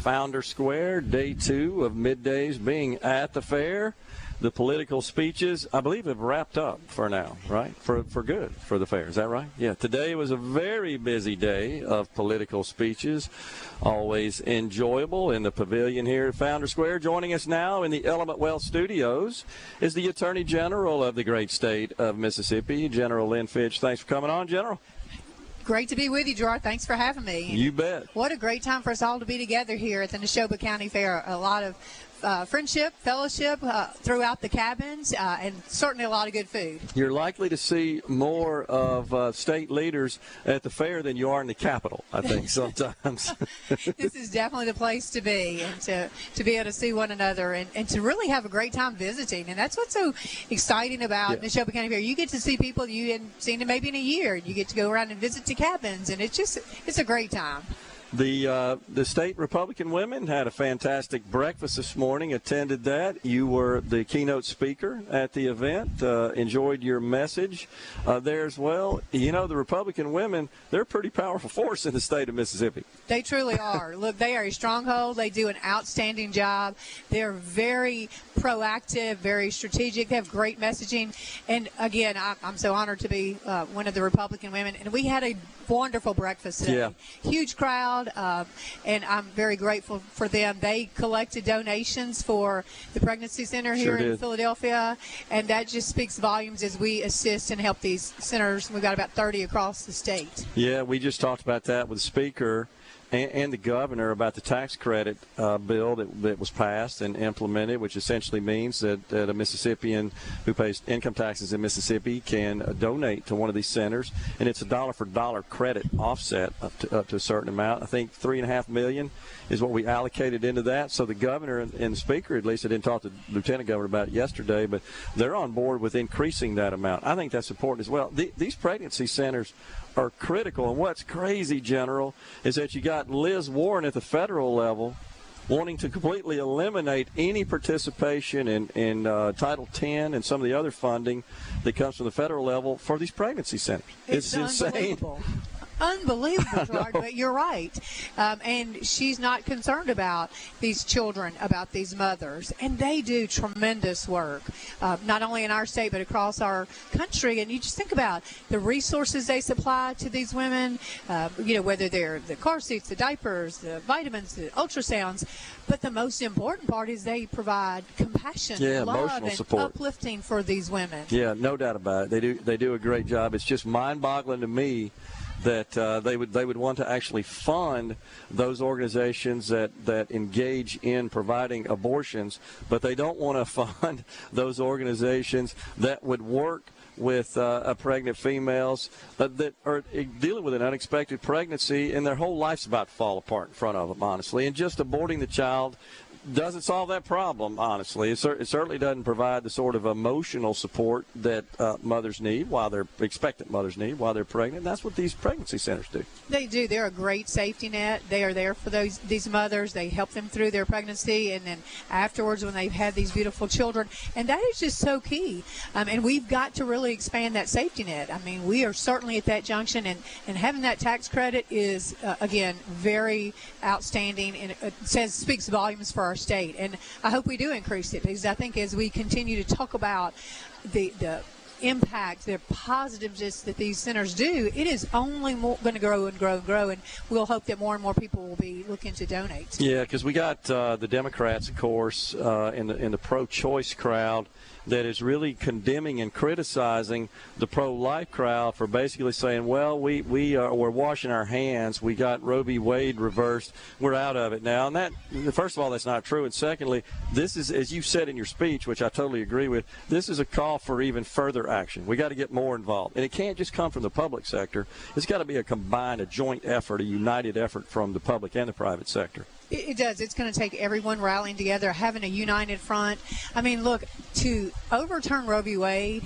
Founder Square, day 2 of MidDays being at the fair. The political speeches, I believe, have wrapped up for now, right? For good, for the fair. Is that right? Yeah, today was a very busy day of political speeches. Always enjoyable in the pavilion here at Founder Square. Joining us now in the Element Wealth Studios is the Attorney General of the great state of Mississippi, General Lynn Fitch. Thanks for coming on, General. Great to be with you, Gerard. Thanks for having me. You bet. What a great time for us all to be together here at the Neshoba County Fair. A lot of friendship, fellowship throughout the cabins, and certainly a lot of good food. You're likely to see more of state leaders at the fair than you are in the Capitol, I think, sometimes. This is definitely the place to be, and to be able to see one another and to really have a great time visiting. And that's what's so exciting about Neshoba County Fair. You get to see people you hadn't seen in maybe in a year, and you get to go around and visit the cabins, and it's a great time. The state Republican women had a fantastic breakfast this morning, attended that. You were the keynote speaker at the event, enjoyed your message there as well. You know, the Republican women, they're a pretty powerful force in the state of Mississippi. They truly are. Look, they are a stronghold. They do an outstanding job. They're very proactive, very strategic. They have great messaging. And, again, I'm so honored to be one of the Republican women. And we had a wonderful breakfast today. Yeah. Huge crowd, and I'm very grateful for them. They collected donations for the pregnancy center here in Philadelphia, and that just speaks volumes as we assist and help these centers. We've got about 30 across the state. Yeah, we just talked about that with the speaker and the governor about the tax credit bill that was passed and implemented, which essentially means that a Mississippian who pays income taxes in Mississippi can donate to one of these centers, and it's a dollar-for-dollar credit offset up to a certain amount. I think $3.5 million is what we allocated into that. So the governor and the speaker, at least I didn't talk to the lieutenant governor about it yesterday, but they're on board with increasing that amount. I think that's important as well. These pregnancy centers are critical. And what's crazy, General, is that you got Liz Warren at the federal level wanting to completely eliminate any participation in Title X and some of the other funding that comes from the federal level for these pregnancy centers. It's insane. Unbelievable, Gerard, but you're right. And she's not concerned about these children, about these mothers. And they do tremendous work, not only in our state but across our country. And you just think about the resources they supply to these women, whether they're the car seats, the diapers, the vitamins, the ultrasounds. But the most important part is they provide compassion, love, and support. Uplifting for these women. Yeah, no doubt about it. They do a great job. It's just mind-boggling to me that they would want to actually fund those organizations that engage in providing abortions, but they don't want to fund those organizations that would work with pregnant females that are dealing with an unexpected pregnancy and their whole life's about to fall apart in front of them, honestly. And just aborting the child doesn't solve that problem, honestly. It certainly doesn't provide the sort of emotional support that mothers need expectant mothers need while they're pregnant. And that's what these pregnancy centers do. They do. They're a great safety net. They are there for these mothers. They help them through their pregnancy and then afterwards when they've had these beautiful children. And that is just so key. And we've got to really expand that safety net. I mean, we are certainly at that junction, and having that tax credit is, again, very outstanding, and it speaks volumes for our state. And I hope we do increase it, because I think as we continue to talk about the impact, the positiveness that these centers do, it is only going to grow and grow and grow, and we'll hope that more and more people will be looking to donate. Yeah, because we got the Democrats, of course, in the pro-choice crowd that is really condemning and criticizing the pro-life crowd for basically saying, well, we're washing our hands. We got Roe v. Wade reversed. We're out of it now. And that, first of all, that's not true. And secondly, this is, as you said in your speech, which I totally agree with, this is a call for even further action. We got to get more involved. And it can't just come from the public sector. It's got to be a joint effort, a united effort from the public and the private sector. It does. It's going to take everyone rallying together, having a united front. I mean, look, to overturn Roe v. Wade,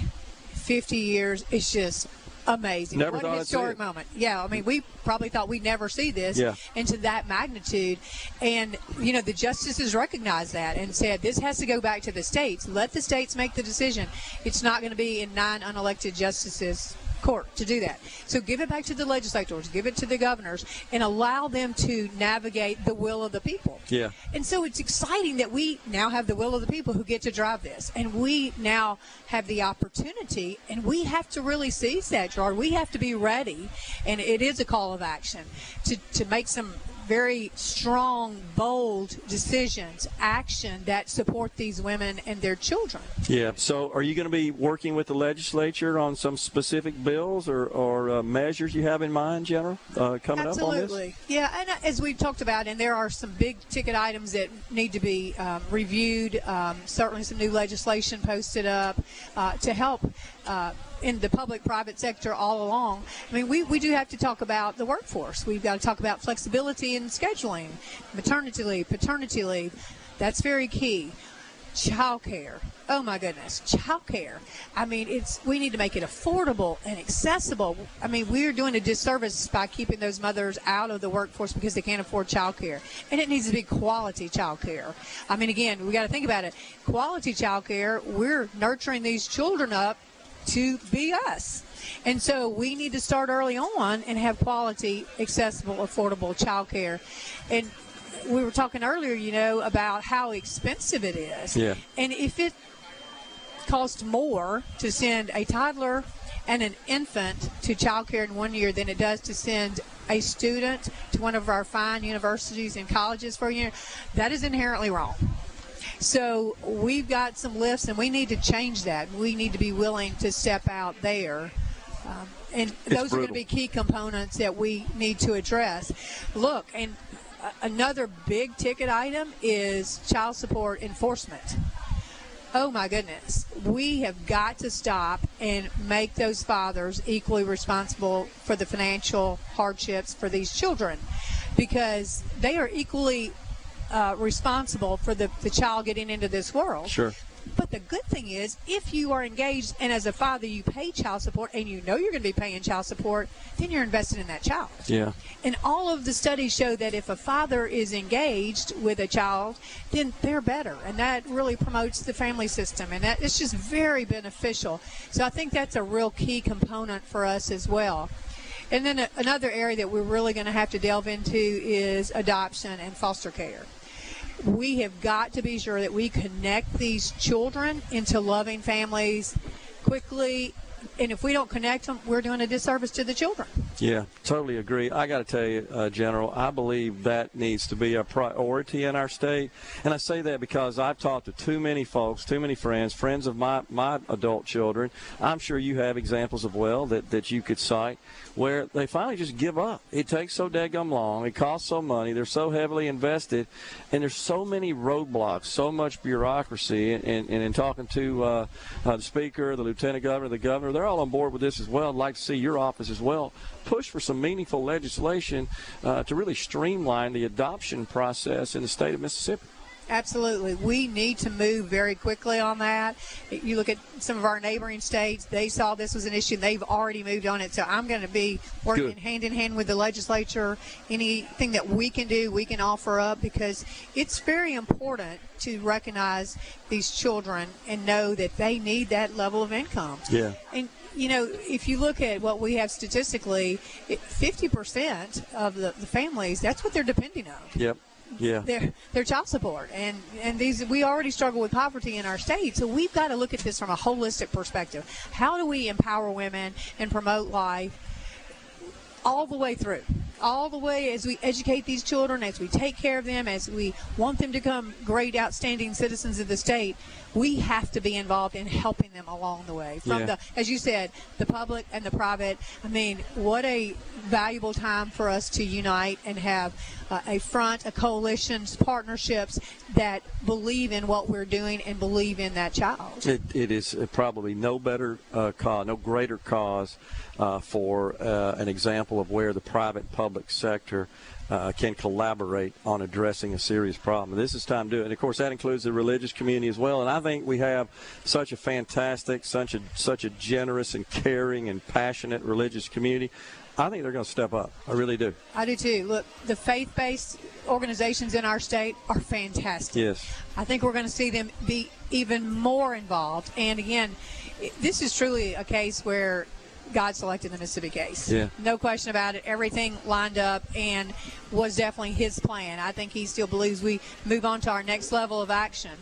50 years, it's just amazing. Never what a historic moment. Yeah, I mean, we probably thought we'd never see this into that magnitude. And, the justices recognized that and said this has to go back to the states. Let the states make the decision. It's not going to be in 9 unelected justices' court to do that. So give it back to the legislators, give it to the governors, and allow them to navigate the will of the people. Yeah. And so it's exciting that we now have the will of the people who get to drive this. And we now have the opportunity, and we have to really seize that, Gerard. We have to be ready, and it is a call of action, to make some very strong, bold decisions, action that support these women and their children. Yeah. So are you going to be working with the legislature on some specific bills or measures you have in mind, General, coming up on this? Absolutely. Yeah, and as we've talked about, and there are some big ticket items that need to be reviewed, certainly some new legislation posted up to help in the public-private sector all along. I mean, we do have to talk about the workforce. We've got to talk about flexibility in scheduling, maternity leave, paternity leave. That's very key. Child care. Oh, my goodness. Child care. I mean, we need to make it affordable and accessible. I mean, we're doing a disservice by keeping those mothers out of the workforce because they can't afford child care. And it needs to be quality child care. I mean, again, we got to think about it. Quality child care, we're nurturing these children up to be us. And so we need to start early on and have quality, accessible, affordable child care. And we were talking earlier, about how expensive it is. Yeah. And if it costs more to send a toddler and an infant to child care in 1 year than it does to send a student to one of our fine universities and colleges for a year, that is inherently wrong. So we've got some lifts, and we need to change that. We need to be willing to step out there. And those are going to be key components that we need to address. Look, and another big ticket item is child support enforcement. Oh, my goodness. We have got to stop and make those fathers equally responsible for the financial hardships for these children, because they are equally responsible for the child getting into this world. Sure. But the good thing is, if you are engaged and as a father you pay child support and you know you're going to be paying child support, then you're invested in that child. Yeah. And all of the studies show that if a father is engaged with a child, then they're better. And that really promotes the family system. And that it's just very beneficial. So I think that's a real key component for us as well. And then another area that we're really going to have to delve into is adoption and foster care. We have got to be sure that we connect these children into loving families quickly. And if we don't connect them, we're doing a disservice to the children. Yeah, totally agree. I got to tell you, General, I believe that needs to be a priority in our state. And I say that because I've talked to too many folks, too many friends of my adult children. I'm sure you have examples as well that you could cite where they finally just give up. It takes so daggum long. It costs so money. They're so heavily invested. And there's so many roadblocks, so much bureaucracy. And in talking to the Speaker, the Lieutenant Governor, the Governor, they're all on board with this as well. I'd like to see your office as well push for some meaningful legislation to really streamline the adoption process in the state of Mississippi. Absolutely. We need to move very quickly on that. You look at some of our neighboring states, they saw this was an issue. They've already moved on it. So I'm going to be working hand in hand with the legislature. Anything that we can do, we can offer up, because it's very important to recognize these children and know that they need that level of income. Yeah. And if you look at what we have statistically, 50% of the families, that's what they're depending on. Yep. Yeah. Their child support. And these, we already struggle with poverty in our state, so we've got to look at this from a holistic perspective. How do we empower women and promote life all the way through? All the way as we educate these children, as we take care of them, as we want them to become great, outstanding citizens of the state, we have to be involved in helping them along the way. From as you said, the public and the private. I mean, what a valuable time for us to unite and have a coalitions, partnerships that believe in what we're doing and believe in that child. It is probably no better cause, no greater cause for an example of where the private and public sector can collaborate on addressing a serious problem. This is time to do it. And, of course, that includes the religious community as well. And I think we have such a fantastic, such a generous and caring and passionate religious community. I think they're going to step up. I really do. I do, too. Look, the faith-based organizations in our state are fantastic. Yes. I think we're going to see them be even more involved. And, again, this is truly a case where God selected the Mississippi case. Yeah. No question about it. Everything lined up and was definitely his plan. I think he still believes we move on to our next level of action.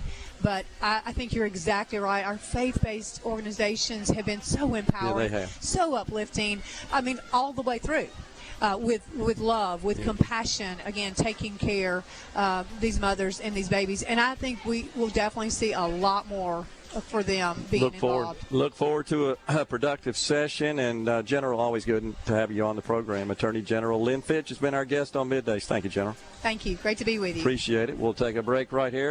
But I think you're exactly right. Our faith-based organizations have been so empowering, they have. so uplifting. I mean, all the way through. With love, with compassion, again, taking care of these mothers and these babies. And I think we will definitely see a lot more for them being involved. Look forward to a productive session. And, General, always good to have you on the program. Attorney General Lynn Fitch has been our guest on Middays. Thank you, General. Thank you. Great to be with you. Appreciate it. We'll take a break right here.